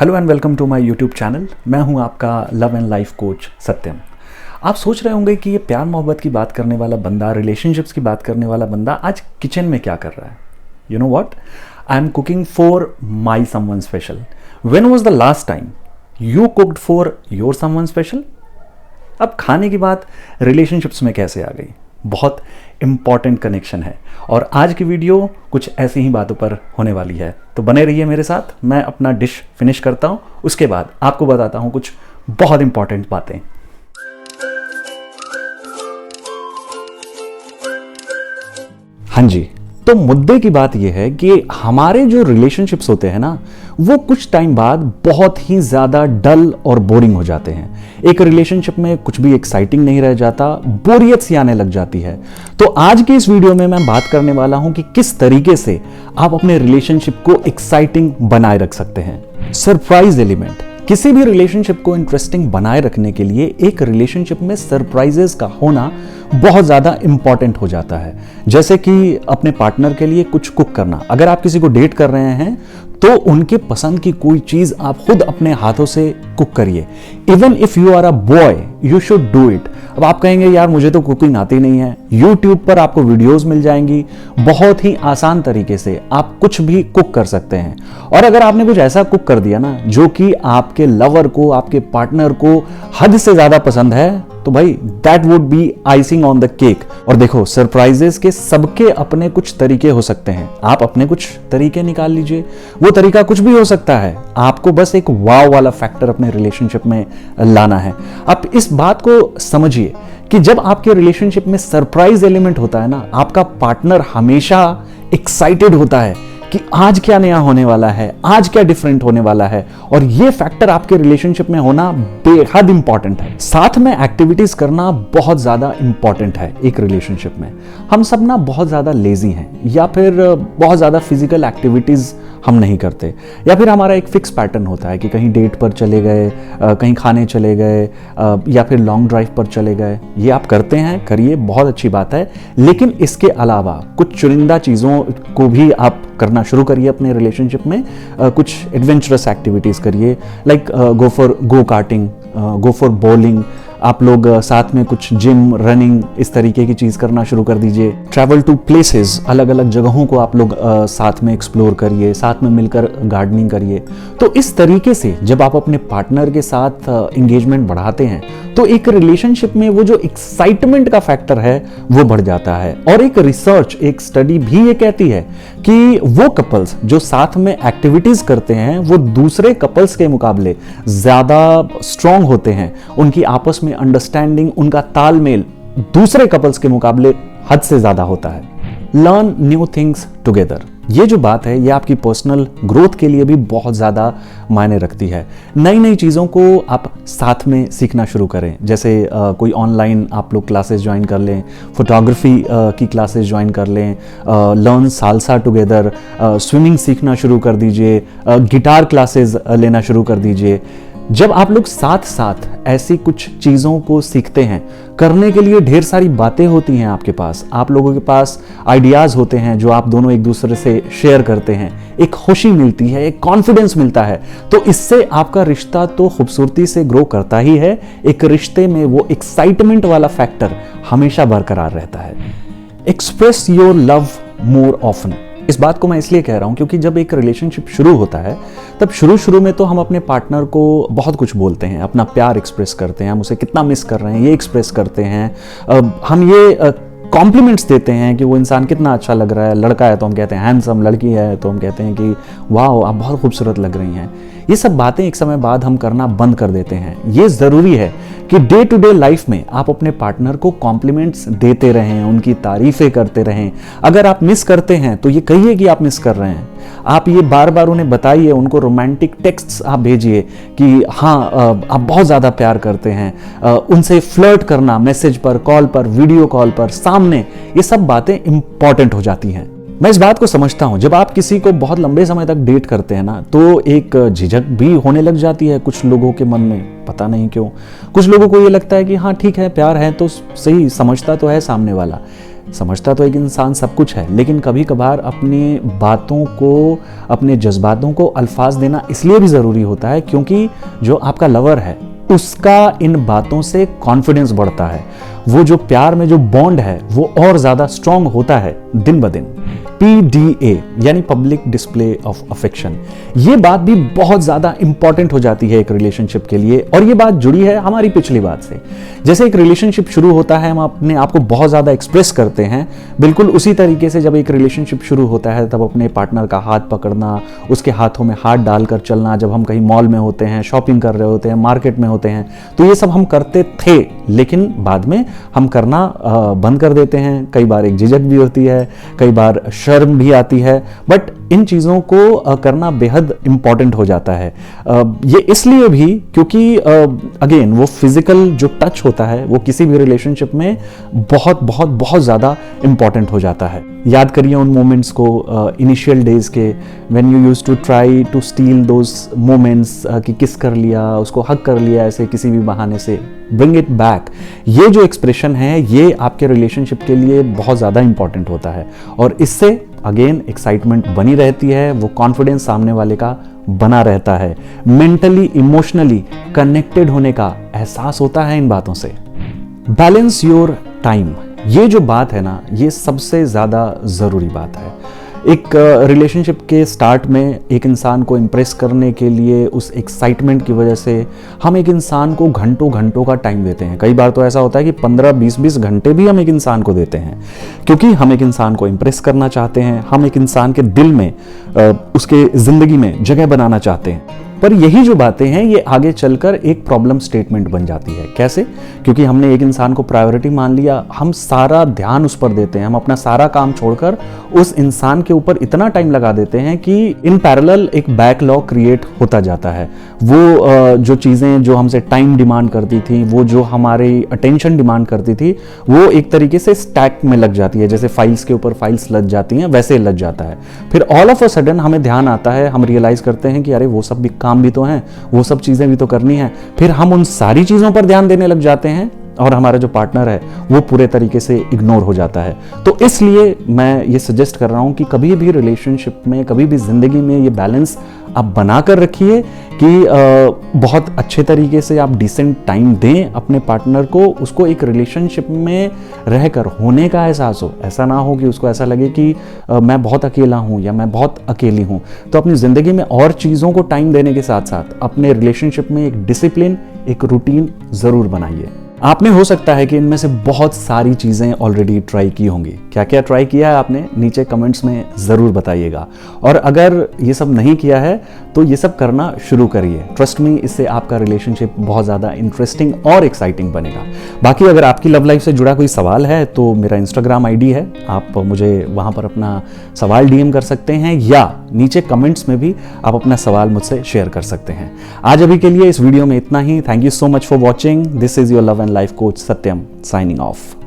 Hello and welcome to my YouTube channel. मैं हूं आपका love and life coach Satyam. आप सोच रहे होंगे कि ये प्यार मोहब्बत की बात करने वाला बंदा, रिलेशनशिप्स की बात करने वाला बंदा आज किचन में क्या कर रहा है। You know what, I am cooking for my someone special. When was the last time you cooked for your someone special? अब खाने की बात रिलेशनशिप्स में कैसे आ गई, बहुत इंपॉर्टेंट कनेक्शन है और आज की वीडियो कुछ ऐसी ही बातों पर होने वाली है। तो बने रहिए मेरे साथ, मैं अपना डिश फिनिश करता हूं, उसके बाद आपको बताता हूं कुछ बहुत इंपॉर्टेंट बातें। हाँ जी, तो मुद्दे की बात यह है कि हमारे जो रिलेशनशिप्स होते हैं ना, वो कुछ टाइम बाद बहुत ही ज़्यादा डल और बोरिंग हो जाते हैं। एक रिलेशनशिप में कुछ भी एक्साइटिंग नहीं रह जाता, बोरियत सी आने लग जाती है। तो आज की इस वीडियो में मैं बात करने वाला हूं कि किस तरीके से आप अपने रिलेशनशिप को एक्साइटिंग बनाए रख सकते हैं। सरप्राइज एलिमेंट किसी भी रिलेशनशिप को इंटरेस्टिंग बनाए रखने के लिए एक रिलेशनशिप में सरप्राइजेस का होना बहुत ज़्यादा इंपॉर्टेंट हो जाता है। जैसे कि अपने पार्टनर के लिए कुछ कुक करना। अगर आप किसी को डेट कर रहे हैं तो उनके पसंद की कोई चीज़ आप खुद अपने हाथों से कुक करिए। Even if you are a boy you should do it. अब आप कहेंगे यार मुझे तो कुकिंग आती नहीं है। यूट्यूब पर आपको वीडियोस मिल जाएंगी, बहुत ही आसान तरीके से आप कुछ भी कुक कर सकते हैं। और अगर आपने कुछ ऐसा कुक कर दिया ना जो कि आपके लवर को, आपके पार्टनर को हद से ज़्यादा पसंद है, तो भाई that would be icing on the cake. और देखो, सरप्राइजेस के सबके अपने कुछ तरीके हो सकते हैं, आप अपने कुछ तरीके निकाल लीजिए। वो तरीका कुछ भी हो सकता है, आपको बस एक वाव वाला फैक्टर अपने रिलेशनशिप में लाना है। आप इस बात को समझिए कि जब आपके रिलेशनशिप में सरप्राइज एलिमेंट होता है ना, आपका पार्टनर हमेशा एक्साइटेड होता है कि आज क्या नया होने वाला है, आज क्या डिफरेंट होने वाला है। और ये फैक्टर आपके रिलेशनशिप में होना बेहद इंपॉर्टेंट है। साथ में एक्टिविटीज करना बहुत ज्यादा इंपॉर्टेंट है एक रिलेशनशिप में। हम सब ना बहुत ज्यादा लेजी हैं, या फिर बहुत ज्यादा फिजिकल एक्टिविटीज हम नहीं करते, या फिर हमारा एक फिक्स पैटर्न होता है कि कहीं डेट पर चले गए, कहीं खाने चले गए, या फिर लॉन्ग ड्राइव पर चले गए। ये आप करते हैं, करिए, बहुत अच्छी बात है। लेकिन इसके अलावा कुछ चुनिंदा चीज़ों को भी आप करना शुरू करिए अपने रिलेशनशिप में। कुछ एडवेंचरस एक्टिविटीज़ करिए, like go for go karting, go for bowling. आप लोग साथ में कुछ जिम, रनिंग, इस तरीके की चीज़ करना शुरू कर दीजिए। ट्रैवल टू प्लेसेस, अलग अलग जगहों को आप लोग साथ में एक्सप्लोर करिए, साथ में मिलकर गार्डनिंग करिए। तो इस तरीके से जब आप अपने पार्टनर के साथ एंगेजमेंट बढ़ाते हैं तो एक रिलेशनशिप में वो जो एक्साइटमेंट का फैक्टर है वो बढ़ जाता है। और एक रिसर्च, एक स्टडी भी ये कहती है कि वो कपल्स जो साथ में एक्टिविटीज करते हैं वो दूसरे कपल्स के मुकाबले ज्यादा स्ट्रांग होते हैं। उनकी आपस में अंडरस्टैंडिंग, उनका तालमेल दूसरे कपल्स के मुकाबले हद से ज्यादा होता है। लर्न न्यू थिंग्स टुगेदर, ये जो बात है ये आपकी पर्सनल ग्रोथ के लिए भी बहुत ज़्यादा मायने रखती है। नई नई चीज़ों को आप साथ में सीखना शुरू करें। जैसे कोई ऑनलाइन आप लोग क्लासेस ज्वाइन कर लें, फोटोग्राफी की क्लासेस ज्वाइन कर लें, लर्न सालसा टुगेदर, स्विमिंग सीखना शुरू कर दीजिए, गिटार क्लासेस लेना शुरू कर दीजिए। जब आप लोग साथ साथ ऐसी कुछ चीज़ों को सीखते हैं, करने के लिए ढेर सारी बातें होती हैं आपके पास, आप लोगों के पास आइडियाज़ होते हैं जो आप दोनों एक दूसरे से शेयर करते हैं, एक खुशी मिलती है, एक कॉन्फिडेंस मिलता है, तो इससे आपका रिश्ता तो खूबसूरती से ग्रो करता ही है। एक रिश्ते में वो एक्साइटमेंट वाला फैक्टर हमेशा बरकरार रहता है। Express your love more often, इस बात को मैं इसलिए कह रहा हूं क्योंकि जब एक रिलेशनशिप शुरू होता है तब शुरू में तो हम अपने पार्टनर को बहुत कुछ बोलते हैं, अपना प्यार एक्सप्रेस करते हैं, हम उसे कितना मिस कर रहे हैं ये एक्सप्रेस करते हैं, हम ये कॉम्प्लीमेंट्स देते हैं कि वो इंसान कितना अच्छा लग रहा है। लड़का है तो हम कहते हैं हैंडसम, लड़की है तो हम कहते हैं कि वाह आप बहुत खूबसूरत लग रही हैं। ये सब बातें एक समय बाद हम करना बंद कर देते हैं। ये ज़रूरी है कि डे टू डे लाइफ में आप अपने पार्टनर को कॉम्प्लीमेंट्स देते रहें, उनकी तारीफ़ें करते रहें। अगर आप मिस करते हैं तो ये कहिए कि आप मिस कर रहे हैं। आप ये बार बार उन्हें बताइए, उनको रोमांटिक टेक्स्ट्स आप भेजिए कि हाँ आप बहुत ज़्यादा प्यार करते हैं। उनसे फ्लर्ट करना, मैसेज पर, कॉल पर, वीडियो कॉल पर, सामने, ये सब बातें इंपॉर्टेंट हो जाती हैं। मैं इस बात को समझता हूं, जब आप किसी को बहुत लंबे समय तक डेट करते हैं ना तो एक झिझक भी होने लग जाती है कुछ लोगों के मन में, पता नहीं क्यों। कुछ लोगों को ये लगता है कि हाँ ठीक है, प्यार है तो सही, समझता तो है सामने वाला। समझता तो एक इंसान सब कुछ है, लेकिन कभी कभार अपनी बातों को, अपने जज्बातों को अल्फाज देना इसलिए भी ज़रूरी होता है क्योंकि जो आपका लवर है उसका इन बातों से कॉन्फिडेंस बढ़ता है। वो जो प्यार में जो बॉन्ड है वो और ज़्यादा स्ट्रांग होता है दिन ब दिन। PDA यानी पब्लिक डिस्प्ले ऑफ अफेक्शन, ये बात भी बहुत ज़्यादा इंपॉर्टेंट हो जाती है एक रिलेशनशिप के लिए, और ये बात जुड़ी है हमारी पिछली बात से। जैसे एक रिलेशनशिप शुरू होता है, हम अपने आप को बहुत ज़्यादा एक्सप्रेस करते हैं, बिल्कुल उसी तरीके से जब एक रिलेशनशिप शुरू होता है तब अपने पार्टनर का हाथ पकड़ना, उसके हाथों में हाथ डालकर चलना, जब हम कहीं मॉल में होते हैं, शॉपिंग कर रहे होते हैं, मार्केट में होते हैं, तो ये सब हम करते थे, लेकिन बाद में हम करना बंद कर देते हैं। कई बार एक झिझक भी होती है, कई बार शर्म भी आती है, बट इन चीज़ों को करना बेहद इंपॉर्टेंट हो जाता है। ये इसलिए भी क्योंकि अगेन वो फिजिकल जो टच होता है वो किसी भी रिलेशनशिप में बहुत बहुत बहुत ज़्यादा इंपॉर्टेंट हो जाता है। याद करिए उन मोमेंट्स को, इनिशियल डेज के, when you used to try to steal those moments, कि किस कर लिया, उसको हक कर लिया ऐसे किसी भी बहाने से, ब्रिंग इट बैक। ये जो एक्सप्रेशन है ये आपके रिलेशनशिप के लिए बहुत ज़्यादा इंपॉर्टेंट होता है, और इससे अगेन एक्साइटमेंट बनी रहती है, वो कॉन्फिडेंस सामने वाले का बना रहता है, मेंटली इमोशनली कनेक्टेड होने का एहसास होता है इन बातों से। बैलेंस योर टाइम, ये जो बात है ना, ये सबसे ज़्यादा ज़रूरी बात है। एक रिलेशनशिप के स्टार्ट में एक इंसान को इम्प्रेस करने के लिए, उस एक्साइटमेंट की वजह से हम एक इंसान को घंटों घंटों का टाइम देते हैं। कई बार तो ऐसा होता है कि 15-20 घंटे भी हम एक इंसान को देते हैं, क्योंकि हम एक इंसान को इम्प्रेस करना चाहते हैं, हम एक इंसान के दिल में, उसके ज़िंदगी में जगह बनाना चाहते हैं। पर यही जो बातें हैं ये आगे चलकर एक प्रॉब्लम स्टेटमेंट बन जाती है। कैसे? क्योंकि हमने एक इंसान को प्रायोरिटी मान लिया, हम सारा ध्यान उस पर देते हैं, हम अपना सारा काम छोड़कर उस इंसान के ऊपर इतना टाइम लगा देते हैं कि इन पैरेलल एक बैकलॉग क्रिएट होता जाता है। वो जो चीज़ें जो हमसे टाइम डिमांड करती थी, वो जो हमारी अटेंशन डिमांड करती थी, वो एक तरीके से स्टैक में लग जाती है। जैसे फाइल्स के ऊपर फाइल्स लग जाती हैं, वैसे लग जाता है। फिर ऑल ऑफ अ सडन हमें ध्यान आता है, हम रियलाइज करते हैं कि अरे वो सब भी काम भी तो हैं, वो सब चीजें भी तो करनी है। फिर हम उन सारी चीजों पर ध्यान देने लग जाते हैं और हमारा जो पार्टनर है वो पूरे तरीके से इग्नोर हो जाता है। तो इसलिए मैं ये सजेस्ट कर रहा हूं कि कभी भी रिलेशनशिप में, कभी भी जिंदगी में ये बैलेंस आप बनाकर रखिए कि बहुत अच्छे तरीके से आप डिसेंट टाइम दें अपने पार्टनर को, उसको एक रिलेशनशिप में रहकर होने का एहसास हो। ऐसा ना हो कि उसको ऐसा लगे कि मैं बहुत अकेला हूं या मैं बहुत अकेली हूं। तो अपनी ज़िंदगी में और चीज़ों को टाइम देने के साथ साथ अपने रिलेशनशिप में एक डिसिप्लिन, एक रूटीन ज़रूर बनाइए। आपने हो सकता है कि इनमें से बहुत सारी चीज़ें ऑलरेडी ट्राई की होंगी। क्या क्या ट्राई किया है आपने, नीचे कमेंट्स में ज़रूर बताइएगा। और अगर ये सब नहीं किया है तो ये सब करना शुरू करिए। ट्रस्ट मी, इससे आपका रिलेशनशिप बहुत ज़्यादा इंटरेस्टिंग और एक्साइटिंग बनेगा। बाकी अगर आपकी लव लाइफ से जुड़ा कोई सवाल है तो मेरा इंस्टाग्राम ID है, आप मुझे वहाँ पर अपना सवाल DM कर सकते हैं, या नीचे कमेंट्स में भी आप अपना सवाल मुझसे शेयर कर सकते हैं। आज अभी के लिए इस वीडियो में इतना ही। Thank you so much for watching. This is your love and life coach Satyam, signing of.